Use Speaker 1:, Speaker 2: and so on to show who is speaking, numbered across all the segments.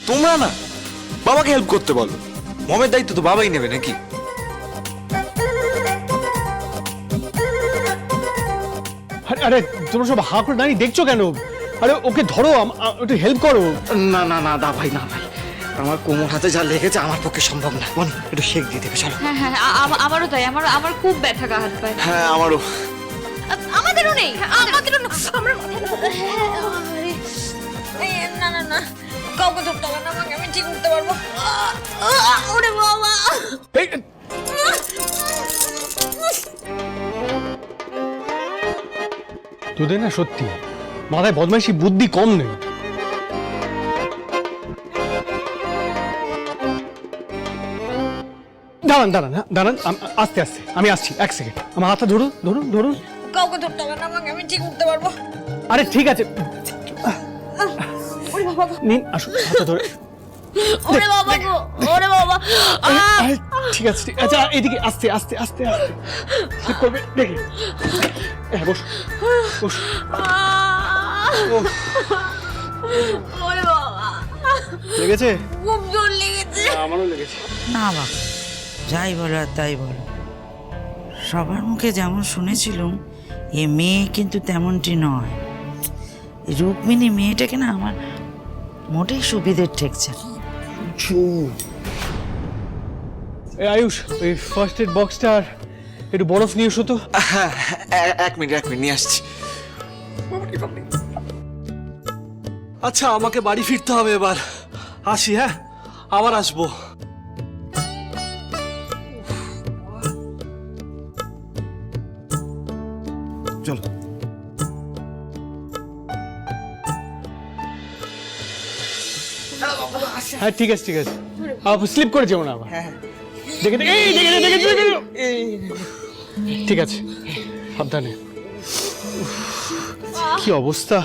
Speaker 1: তোমরা না বাবাকে হেল্প করতে বলো, মমের দায়িত্ব তো বাবাই নেবে নাকি?
Speaker 2: আরে তোমরা সব হা করে দাঁড়িয়ে দেখছো কেন? আরে ওকে ধরো, একটু হেল্প করো।
Speaker 3: না না না দা ভাই, না ভাই, আমার কোমর হাতে যা লেগেছে আমার পক্ষে সম্ভব না। মনি একটু শেক দিয়ে দেবে, চলো।
Speaker 4: হ্যাঁ হ্যাঁ, আমারও তাই, আমার খুব ব্যথা গা হাত পায়ে।
Speaker 1: হ্যাঁ আমারও।
Speaker 4: আমাদেরও নেই, আমাদেরও না। আমরা না না না, কাউকে ধরতে হবে না, আমাকে আমি ঠিক করতে পারবো। ওরে বাবা,
Speaker 2: তোদের না সত্যি মাথায় বদমাইশি বুদ্ধি কম নেই। দাঁড়ান দাঁড়ান, হ্যাঁ দাঁড়ান, আস্তে আস্তে আমি আসছি, এক সেকেন্ড। আমার হাতটা ধরুন ধরুন ধরুন।
Speaker 4: কাউকে ধরতে হবে না, আমাকে আমি ঠিক করতে পারবো।
Speaker 2: আরে ঠিক আছে,
Speaker 4: ওরে বাবা গো,
Speaker 2: নিন আসুন, হাতটা ধরে।
Speaker 4: ওরে বাবা গো, ওরে বাবা।
Speaker 2: আরে, ঠিক আছে ঠিক আছে, এদিকে আস্তে আস্তে আস্তে আস্তে ঠিক করবে, দেখি। হ্যাঁ বস বস।
Speaker 4: ওরে বাবা,
Speaker 2: লেগেছে?
Speaker 4: খুব জোর লেগেছে।
Speaker 2: আমারও লেগেছে।
Speaker 5: না বাবা, যাই বলো আর তাই বলো, সবার মুখে যেমন শুনেছিলুম এ মেয়ে কিন্তু তেমনটি নয়। রুক্মিণী মেয়েটাকে না আমার মোটেই সুবিধের ঠেকছে না।
Speaker 2: এই আয়ুষ, ওই ফার্স্ট এড বক্সটা আর একটু বরফ নিয়ে এসো তো।
Speaker 1: হ্যাঁ, এক মিনিট নিয়ে আসছি।
Speaker 6: আচ্ছা, আমাকে বাড়ি ফিরতে হবে এবার। আসি, হ্যাঁ, আবার আসবো।
Speaker 1: চলো।
Speaker 2: হ্যাঁ ঠিক আছে ঠিক আছে, স্লিপ করে যেও না আবার। দেখে দেখে, এই দেখে দেখে দেখে দেখে, ঠিক আছে, সাবধানে। কি অবস্থা!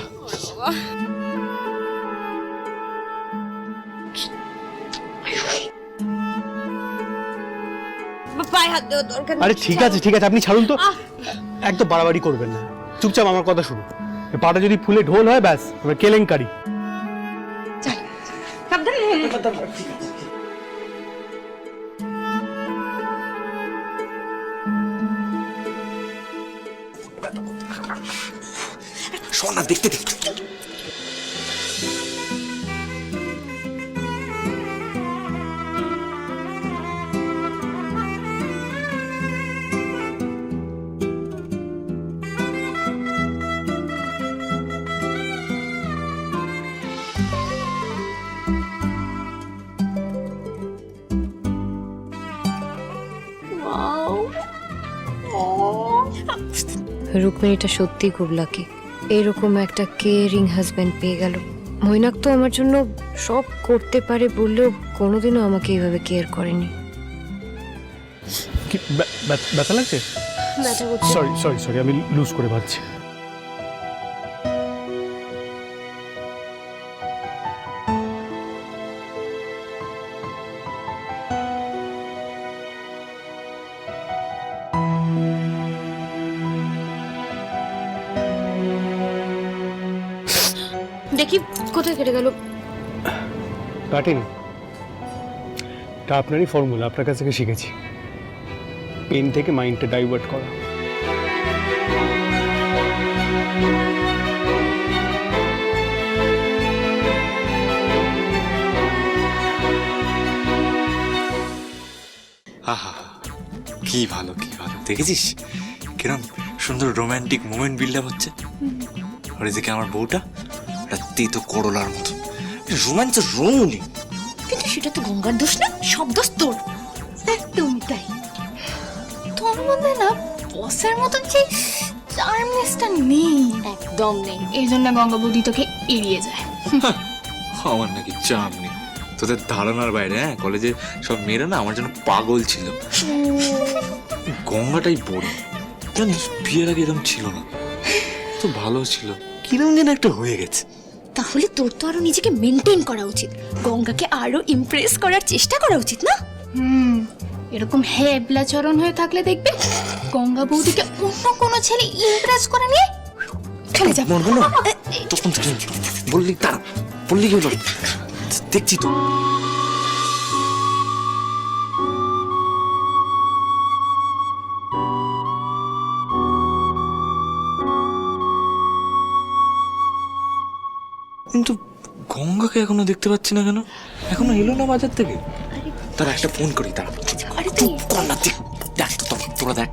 Speaker 4: পায়ে হাত দেওয়ার দরকার নেই।
Speaker 2: আরে ঠিক আছে ঠিক আছে, আপনি ছাড়ুন তো, একদম বাড়াবাড়ি করবেন না, চুপচাপ আমার কথা শুনুন। পাটা যদি ফুলে ঢোল হয়, ব্যাস এবার কেলেঙ্কারি।
Speaker 1: শোন না, দেখতে দেখতে।
Speaker 7: রুক্মিণীটা সত্যি খুব লাকি, এরকম একটা কেয়ারিং হাজবেন্ড পেয়ে গেল। মৈনাক তো আমার জন্য সব করতে পারে বললেও কোনোদিনও আমাকে এইভাবে কেয়ার করেনি।
Speaker 2: কি ব্যথা লাগছে?
Speaker 7: ব্যথা করছে।
Speaker 2: সরি সরি সরি, আমি লুজ করে ভাবছি।
Speaker 7: দেখি কোথায় কেটে গেল।
Speaker 2: কাটিনি, এটা আপনারই ফর্মুলা, আপনার কাছ থেকে শিখেছি। পেন থেকে মাইন্ডটা ডাইভার্ট করা।
Speaker 1: আহা, কি ভালো কি ভালো, দেখেছিস কিরম সুন্দর রোমান্টিক মোমেন্ট বিল্ড আপ হচ্ছে। আর এদিকে আমার বউটা তেতো করলার মতো, রোম্যান্সের রঙ নেই।
Speaker 4: কিন্তু সেটা তো গঙ্গার দোষ না, সব দোষ তোর। একদম তাই, তোর মধ্যে না বসের মতন যে চার্মনেসটা নেই, একদম নেই। এই জন্য গঙ্গা বৌদি তোকে এড়িয়ে যায়।
Speaker 1: আমার নাকি চাপ নেই, তোদের ধারণার বাইরে। হ্যাঁ, কলেজে সব মেয়েরা না আমার জন্য পাগল ছিল। গঙ্গাটাই বড়, জানিস বিয়ের আগে এরকম ছিল না, তো ভালো ছিল, কিরম যেন একটা হয়ে গেছে।
Speaker 4: তাহলে তোর তো আরো নিজেকে মেনটেন করা উচিত, গঙ্গাকে আরো ইমপ্রেস করার চেষ্টা করা উচিত না?
Speaker 8: এরকম হেবলাচরণ হয়ে থাকলে দেখবে গঙ্গা বৌদিকে অন্য কোনো ছেলে ইমপ্রেস করে নিয়ে চলে যাবে।
Speaker 1: মরবো না তখন থেকে বললি, তারা বললি কি হলো? দেখছি তো। কিন্তু গঙ্গাকে এখনো দেখতে পাচ্ছি না কেন? এখনো এলো না বাজার থেকে। তার একটা ফোন করি, তার চুপ কর না, দেখ তোরা দেখ।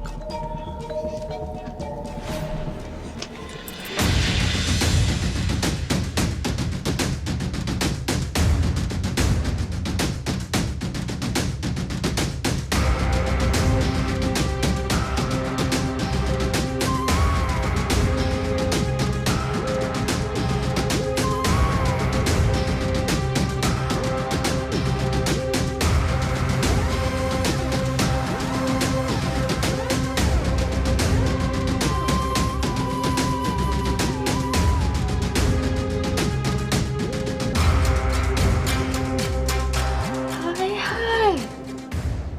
Speaker 8: হায় হায়,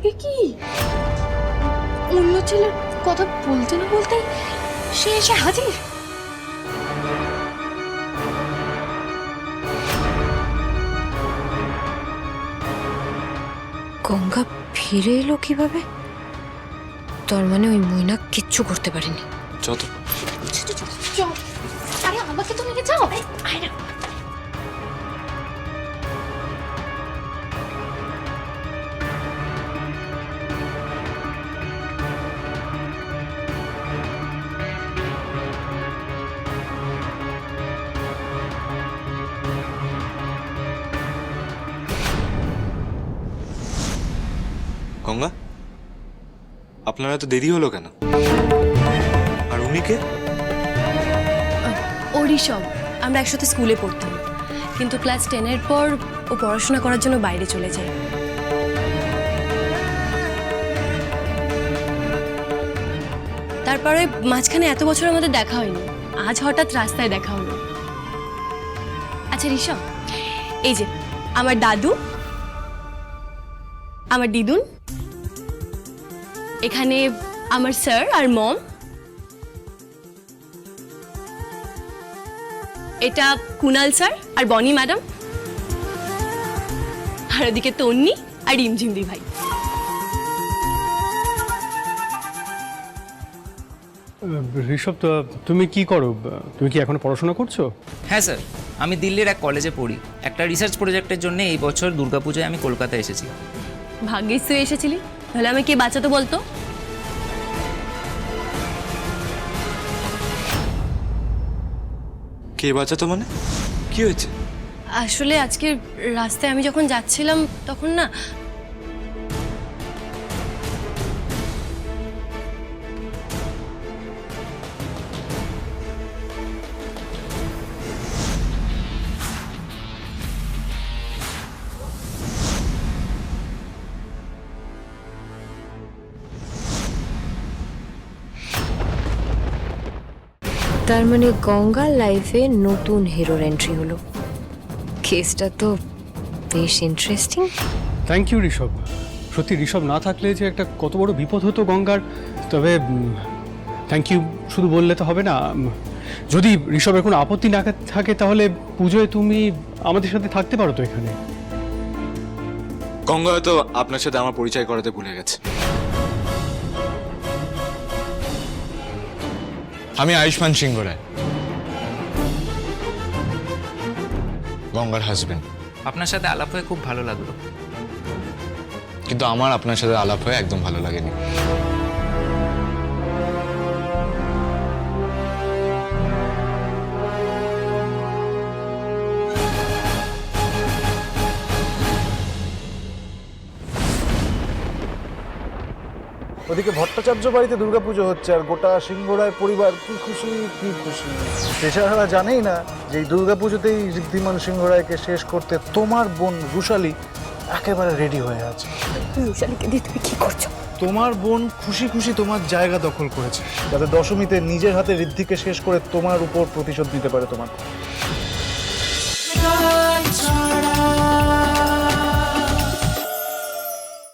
Speaker 8: এ কি? অন্য ছেলের কথা বলতে না বলতেই সে এসে হাজির।
Speaker 7: গঙ্গা ফিরে এলো কিভাবে? তার মানে ওই মৈনাক কিচ্ছু করতে পারেনি।
Speaker 1: যত
Speaker 8: চল, আরে আমাকে তো নিয়ে যাও। আয় না।
Speaker 1: গঙ্গা, আপনার এত দেরি হলো কেন? আর উনি কে?
Speaker 9: ওরিসব আমরা একসাথে স্কুলে পড়তাম, কিন্তু ক্লাস 10-এর পর ও পড়াশোনা করার জন্য বাইরে চলে যায়। তারপরে মাঝখানে এত বছর আমাদের দেখা হয়নি, আজ হঠাৎ রাস্তায় দেখা হলো। আচ্ছা ঋষভ, এই যে আমার দাদু, আমার দিদুন, এখানে আমার স্যার আর মম, এটা কুনাল স্যার আর বনি ম্যাডাম, আর ওদিকে তন্নি আর রিমঝিমদি ভাই।
Speaker 2: ঋষভ, তো তুমি কি করো? তুমি কি এখনো পড়াশোনা করছো?
Speaker 10: হ্যাঁ স্যার, আমি দিল্লির এক কলেজে পড়ি। একটা রিসার্চ প্রজেক্টের জন্য এই বছর দুর্গাপূজায় আমি কলকাতায় এসেছি।
Speaker 9: ভাগ্যিস তুই এসেছিলি, তাহলে আমি কে বাঁচাতো বলতো?
Speaker 1: কে বাঁচাতো মানে? কি হয়েছে?
Speaker 9: আসলে আজকে রাস্তায় আমি যখন যাচ্ছিলাম তখন না,
Speaker 7: তার মানে গঙ্গার লাইফে নতুন হিরোর এন্ট্রি হলো। কেসটা তো বেশ ইন্টারেস্টিং।
Speaker 2: Thank you Rishabh. সত্যি ঋষভ না থাকলে যে একটা কত বড় বিপদ হতো গঙ্গার। তবে থ্যাংক ইউ শুধু বললে তো হবে না। যদি ঋষভের কোনো আপত্তি না থাকে তাহলে পুজোয় তুমি আমাদের সাথে থাকতে পারো তো এখানে।
Speaker 1: গঙ্গা হয়তো আপনার সাথে আমার পরিচয় করাতে ভুলে গেছে। আমি আয়ুষ্মান সিংহ রায়, গঙ্গার হাজবেন্ড।
Speaker 10: আপনার সাথে আলাপ হয়ে খুব ভালো লাগলো।
Speaker 1: কিন্তু আমার আপনার সাথে আলাপ হয়ে একদম ভালো লাগেনি।
Speaker 11: ওদিকে ভট্টাচার্য বাড়িতে দুর্গাপুজো হচ্ছে আর গোটা সিংহরায় পরিবার কি খুশি কি খুশি। বেচারারা জানেই না যে এই দুর্গাপুজোতেই ঋদ্ধিমান সিংহরায়কে শেষ করতে তোমার বোন রুশালী একেবারে রেডি হয়ে আছে।
Speaker 7: রুশালীকে দিয়ে তুমি কি করছো?
Speaker 11: তোমার বোন খুশি খুশি তোমার জায়গা দখল করেছে যাতে দশমীতে নিজের হাতে ঋদ্ধিকে শেষ করে তোমার উপর প্রতিশোধ নিতে পারে তোমার।